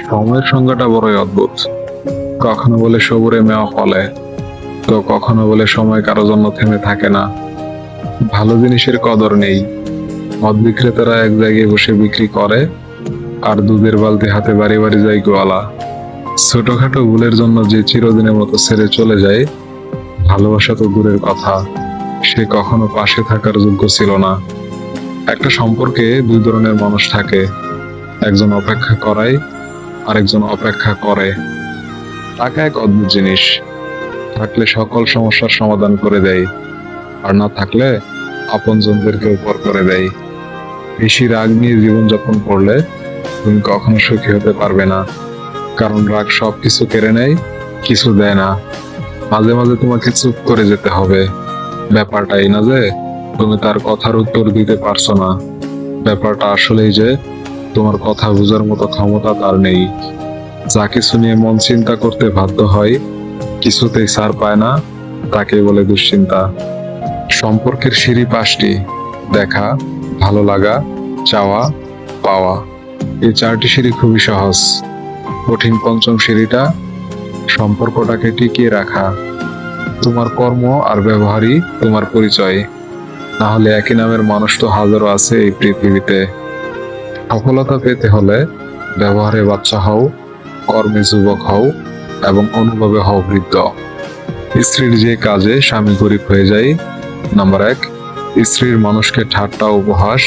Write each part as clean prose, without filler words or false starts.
সময়ের সংজ্ঞাটা বড়ই অদ্ভুত। কখনো বলে সবুরে মেওয়া ফলে, তো কখনো বলে সময় কারো জন্য থেমে থাকে না। ভালো জিনিসের কদর নেই। মদ বিক্রেতারা এক জায়গায় বসে বিক্রি করে, আর দুধের বালতি হাতে বাড়ি বাড়ি যায় গোয়ালা। ছোটখাটো ভুলের জন্য যে চিরদিনের মতো ছেড়ে চলে যায়, ভালোবাসা তো দূরের কথা, সে কখনো পাশে থাকার যোগ্য ছিল না। একটা সম্পর্কে দুই ধরনের মানুষ থাকে, একজন অপেক্ষা করায়, আরেকজন অপেক্ষা করে। টাকা এক অদ্ভুত জিনিস, থাকলে সকল সমস্যার সমাধান করে দেয়, আর না থাকলে আপনজনদেরকে উপর করে দেয়। বেশি রাগ নিয়ে জীবনযাপন করলে তুমি কখনো সুখী হতে পারবে না, কারণ রাগ সবকিছু কেড়ে নেয়, কিছু দেয় না। মাঝে মাঝে তোমাকে চুপ করে যেতে হবে। ব্যাপারটা এই না যে তুমি তার কথার উত্তর দিতে পারছো না, ব্যাপারটা আসলেই যে তোমার কথা বোঝার মতো ক্ষমতা তার নেই। যা কিছু নিয়ে মন চিন্তা করতে বাধ্য হয়, কিছুতেই ছাড় পায় না, তাকে বলে দুশ্চিন্তা। সম্পর্কের সিঁড়ি পাঁচটি: দেখা, ভালো লাগা, চাওয়া, পাওয়া। এই চারটি সিঁড়ি খুবই সহজ। কঠিন পঞ্চম সিঁড়িটা, সম্পর্কটাকে টিকিয়ে রাখা। তোমার কর্ম আর ব্যবহারই তোমার পরিচয়, না হলে একই নামের মানুষ তো হাজারো আছে এই পৃথিবীতে। সফলতা পেতে হলে ব্যবহারে বাচ্চা হও, কর্মে যুবক হও, এবং অনুভবে হও বৃদ্ধ। স্ত্রীর যে কাজে স্বামী গরিব হয়ে যায়। নাম্বার 1, স্ত্রীর মানুষকে ঠাট্টা, উপহাস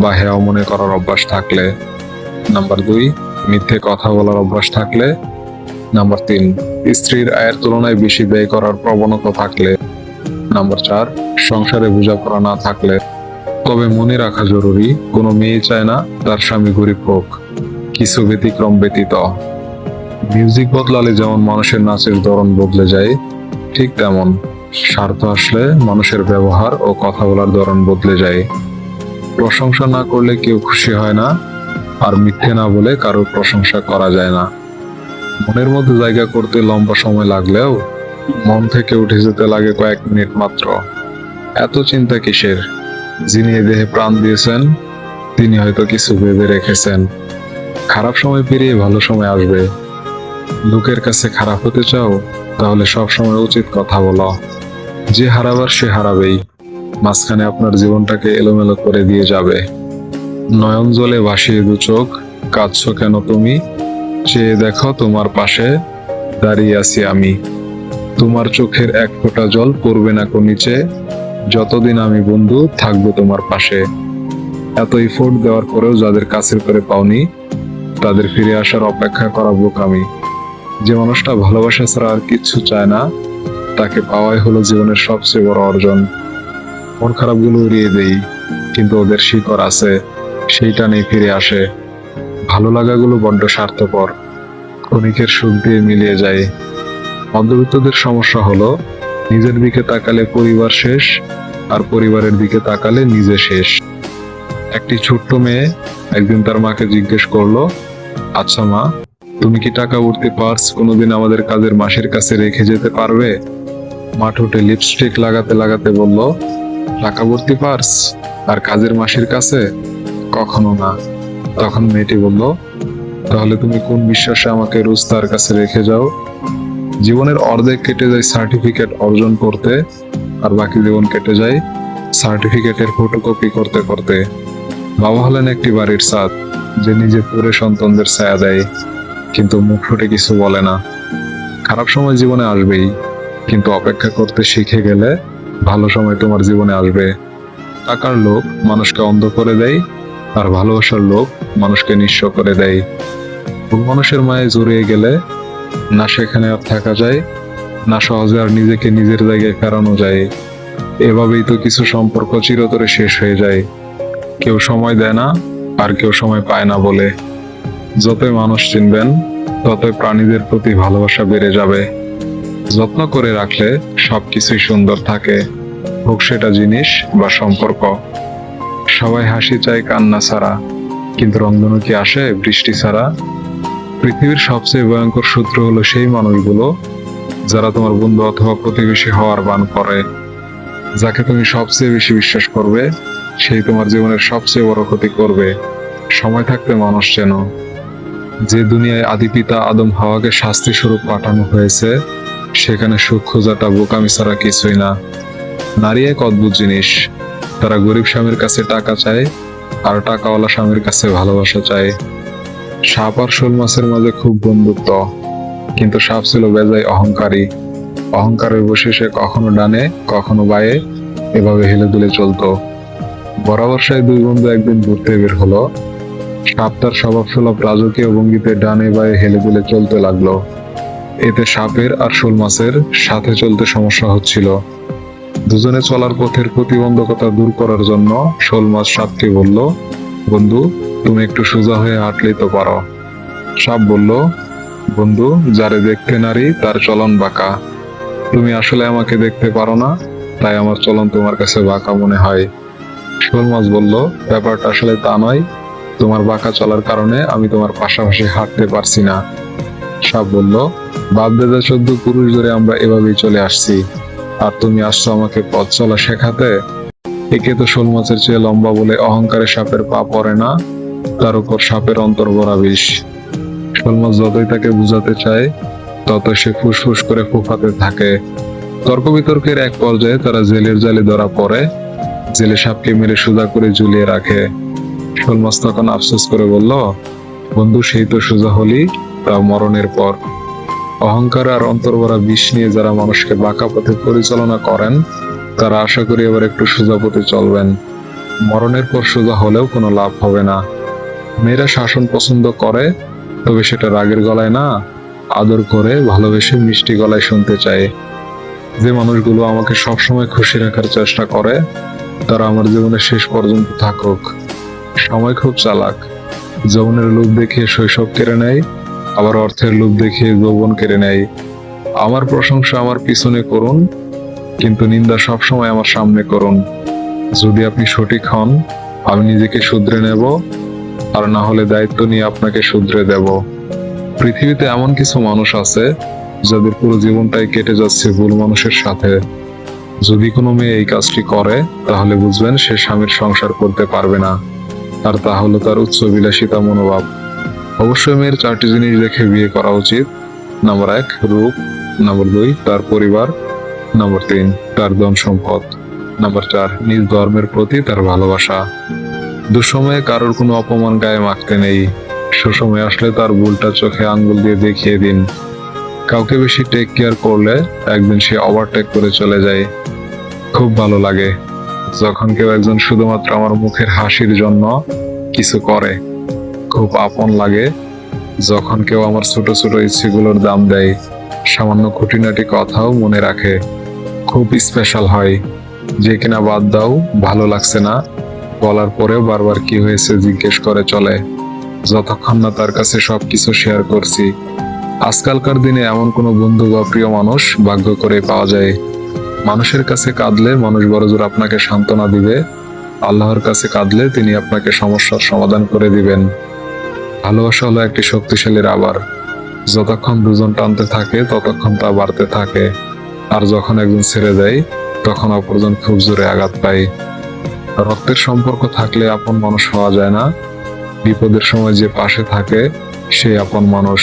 বা হেয় মনে করার অভ্যাস থাকলে। নাম্বার 2, মিথ্যে কথা বলার অভ্যাস থাকলে। নাম্বার 3, স্ত্রীর আয়ের তুলনায় বেশি ব্যয় করার প্রবণতা থাকলে। নাম্বার 4, সংসারে বোঝাপড়া না থাকলে। তবে মনে রাখা জরুরি, কোনো মেয়ে চায় না তার স্বামী গরিব হোক, কিছু ব্যতিক্রম ব্যতীত। মিউজিক বদলালে যেমন মানুষের নাচের ধরন বদলে যায়, ঠিক তেমন স্বার্থ আসলে মানুষের ব্যবহার ও কথা বলার ধরন বদলে যায়। প্রশংসা না করলে কেউ খুশি হয় না, আর মিথ্যে না বলে কারোর প্রশংসা করা যায় না। মনের মধ্যে জায়গা করতে লম্বা সময় লাগলেও মন থেকে উঠে যেতে লাগে কয়েক মিনিট মাত্র। এত চিন্তা কিসের? যিনি এ দেহে প্রাণ দিয়েছেন তিনি হয়তো কিছু ভেবে রেখেছেন। খারাপ সময় পেরিয়ে ভালো সময় আসবে। লোকের কাছে খারাপ হতে চাও, তাহলে সব সময় উচিত কথা বলো। যে হারাবার সে হারাবেই, মাঝখানে আপনার জীবনটাকে এলোমেলো করে দিয়ে যাবে। নয়ন জলে ভাসিয়ে দু চোখ, কাঁদছো কেন তুমি? চেয়ে দেখো তোমার পাশে দাঁড়িয়ে আছি আমি। তোমার চোখের এক ফোঁটা জল পড়বে না কো নিচে, যতদিন আমি বন্ধু থাকবো তোমার পাশে। এত এফোর্ট দেওয়ার পরেও যাদের কাছের করে পাওনি, তাদের ফিরে আসার অপেক্ষা করা বোকামি। যে মানুষটা ভালোবাসা ছাড়া আর কিচ্ছু চায় না, তাকে পাওয়াই হলো জীবনের সবচেয়ে বড় অর্জন। মন খারাপগুলো উড়িয়ে দেই, কিন্তু ওদের শিকড় আছে, সেইটা নেই ফিরে আসে। ভালো লাগাগুলো বড্ড স্বার্থপর, ক্ষণিকের সুখ দিয়ে মিলিয়ে যায়। মধ্যবিত্তদের সমস্যা হলো নিজের দিকে তাকালে পরিবার শেষ, আর পরিবারের দিকে তাকালে নিজে শেষ। একটি ছোট্ট মেয়ে একদিন তার মাকে জিজ্ঞেস করলো, আচ্ছা মা, তুমি কি টাকা ভর্তি পার্স কোনোদিন আমাদের কাজের মাসির কাছে রেখে যেতে পারবে? মা ঠোঁটে লিপস্টিক লাগাতে লাগাতে বলল, টাকা ভর্তি পার্স আর কাজের মাসির কাছে? কখনো না। তখন মেয়েটি বলল, তাহলে তুমি কোন বিশ্বাসে আমাকে রোজ তার কাছে রেখে যাও? জীবনের অর্ধেক কেটে যায় সার্টিফিকেট অর্জন করতে, আর বাকি জীবন কেটে যায় সার্টিফিকেটের ফটোকপি করতে করতে। বাবা হলেন একটি বাড়ির ছাদ, যে নিজে পুরে সন্তানদের ছায়া দেয়, কিন্তু মুখ ফুটে কিছু বলে না। খারাপ সময় জীবনে আসবেই, কিন্তু অপেক্ষা করতে শিখে গেলে ভালো সময় তোমার জীবনে আসবে। টাকার লোভ মানুষকে অন্ধ করে দেয়, আর ভালোবাসার লোভ মানুষকে নিঃস্ব করে দেয়। ভুল মানুষের মায়ে জড়িয়ে গেলে না সেখানে আর থাকা যায়, না সহজে আর নিজেকে নিজের জায়গায় ফেরানো যায়। এভাবেই তো কিছু সম্পর্ক চিরতরে শেষ হয়ে যায়, কেউ সময় দেয় না, আর কেউ সময় পায় না বলে। যতই মানুষ চিনবেন, ততই প্রাণীদের প্রতি ভালোবাসা বেড়ে যাবে। যত্ন করে রাখলে সবকিছুই সুন্দর থাকে, হোক সেটা জিনিস বা সম্পর্ক। সবাই হাসি চায় কান্না ছাড়া, কিন্তু রংধনু কি আসে বৃষ্টি ছাড়া? পৃথিবীর সবচেয়ে ভয়ঙ্কর শত্রু হলো সেই মানুষগুলো যারা তোমার বন্ধু অথবা প্রতিবেশী হওয়ার ভান করে। যাকে তুমি সবচেয়ে বেশি বিশ্বাস করবে, সেই তোমার জীবনের সবচেয়ে বড় ক্ষতি করবে। সময় থাকতে মানুষ চেনো। যে দুনিয়ায় আদি পিতা আদম হাওয়াকে শাস্তি স্বরূপ পাঠানো হয়েছে, সেখানে সুখ খোঁজাটা বোকামি ছাড়া কিছুই না। নারী এক অদ্ভুত জিনিস। তারা গরিব স্বামীর কাছে টাকা চায়, আর টাকাওয়ালা স্বামীর কাছে ভালোবাসা চায়। সাপ আর শোল মাছের মাঝে খুব বন্ধুত্ব, কিন্তু সাপ ছিল বেজায় অহংকারী। অহংকারের বসে সে কখনো ডানে কখনো বায়ে এভাবে হেলে দুলে চলতো। বরাবর সেই দুই বন্ধু একদিন ঘুরতে বের হলো। সাপ তার স্বভাবসুলভ রাজকীয় ভঙ্গিতে ডানে বায়ে হেলে দুলে চলতে লাগলো। এতে সাপের আর শোল মাছের সাথে চলতে সমস্যা হচ্ছিল। দুজনে চলার পথের প্রতিবন্ধকতা দূর করার জন্য শোল মাছ সাপকে বলল, বন্ধু, তুমি একটু সোজা হয়ে হাঁটলেই তো পারো। সাপ বলল, বন্ধু, যারে দেখতে নারী তার চলন বাঁকা। তুমি আসলে আমাকে দেখতে পারো না, তাই আমার চলন তোমার কাছে বাঁকা মনে হয়। শোল মাছ বলল, ব্যাপারটা আসলে তা নয়, তোমার বাঁকা চলার কারণে আমি তোমার পাশাপাশি হাঁটতে পারছি না। সাপ বলল, বাপ দাদা 14 পুরুষ ধরে আমরা এভাবেই চলে আসছি, আর তুমি আসছো আমাকে পথ চলা শেখাতে? একে তো শোল মাছের চেয়ে লম্বা বলে অহংকারে সাপের পা পড়ে না, তার উপর সাপের অন্তর ভরা বিষ। শোল মাছ যতই তাকে বুঝাতে চায়, তত সে ফুসফুস করে ফুফাতে থাকে। তর্ক বিতর্কের এক পর্যায়ে তারা জেলের জালে ধরা পড়ে। জেলে সাপকে মেরে সোজা করে ঝুলিয়ে রাখে। শোল মাছ তখন আফসোস করে বলল, বন্ধু, সেই তো সোজা হলি, তা মরণের পর। অহংকার আর অন্তর্ভরা বিষ নিয়ে যারা মানুষকে বাঁকা পথে পরিচালনা করেন, তারা আশা করি এবার একটু সোজা পথে চলবেন। মরণের পর সোজা হলেও কোনো লাভ হবে না। মেয়েরা শাসন পছন্দ করে, তবে সেটা রাগের গলায় না, আদর করে ভালোবেসে মিষ্টি গলায় শুনতে চায়। যে মানুষগুলো আমাকে সবসময় খুশি রাখার চেষ্টা করে, তারা আমার জীবনের শেষ পর্যন্ত থাকুক। সময় খুব চালাক। যৌবনের লোভ দেখিয়ে শৈশব কেড়ে নেয়, আবার অর্থের লোভ দেখিয়ে যৌবন কেড়ে নেয়। আমার প্রশংসা আমার পিছনে করুন, কিন্তু নিন্দা সবসময় আমার সামনে করুন। যদি আপনি সঠিক হন, আমি নিজেকে শুধরে নেব, আর না হলে দায়িত্ব নিয়ে আপনাকে শুধরে দেব। পৃথিবীতে এমন কিছু মানুষ আছে যাদের পুরো জীবনটাই কেটে যাচ্ছে ভুল মানুষের সাথে। যদি কোনো মেয়ে এই কাজটি করে, তাহলে বুঝবেন সে স্বামীর সংসার করতে পারবে না, আর তা হলো তার উচ্চ বিলাসিতা মনোভাব। অবশ্যই মেয়ের 4টি জিনিস দেখে বিয়ে করা উচিত। নাম্বার 1, রূপ। নাম্বার 2, তার পরিবার। নাম্বার 3, তার ধন সম্পদ। নাম্বার 4, নিজ ধর্মের প্রতি তার ভালোবাসা। দুঃসময়ে কারোর কোনো অপমান গায়ে মাখতে নেই। সুসময় আসলে তার ভুলটা চোখে আঙ্গুল দিয়ে দেখিয়ে দিন। কাউকে বেশি টেক কেয়ার করলে একদিন সে ওভারটেক করে চলে যায়। খুব ভালো লাগে যখন কেউ একজন শুধুমাত্র আমার মুখের হাসির জন্য কিছু করে। খুব আপন লাগে যখন কেউ আমার ছোট ছোট ইচ্ছেগুলোর দাম দেয়, সামান্য খুঁটিনাটি কথাও মনে রাখে। খুব স্পেশাল হয় যে কিনা বাদ দাও, ভালো লাগছে না বলার পরেও বারবার কি হয়েছে জিজ্ঞেস করে চলে, যতক্ষণ না তার কাছে সবকিছু শেয়ার করছি। আজকালকার দিনে এমন কোনো বন্ধু বা প্রিয় মানুষ ভাগ্য করে পাওয়া যায়। মানুষের কাছে কাঁদলে মানুষ বড়জোর আপনাকে সান্ত্বনা দিবে, আল্লাহর কাছে কাঁদলে তিনি আপনাকে সমস্যার সমাধান করে দিবেন। ভালোবাসা হলো একটি শক্তিশালী রাবার। যতক্ষণ দুজন টানতে থাকে ততক্ষণ তা বাড়তে থাকে, আর যখন একজন ছেড়ে দেয় তখন অপরজন খুব জোরে আঘাত পায়। রক্তের সম্পর্ক থাকলে আপন মানুষ হওয়া যায় না, বিপদের সময় যে পাশে থাকে সেই আপন মানুষ।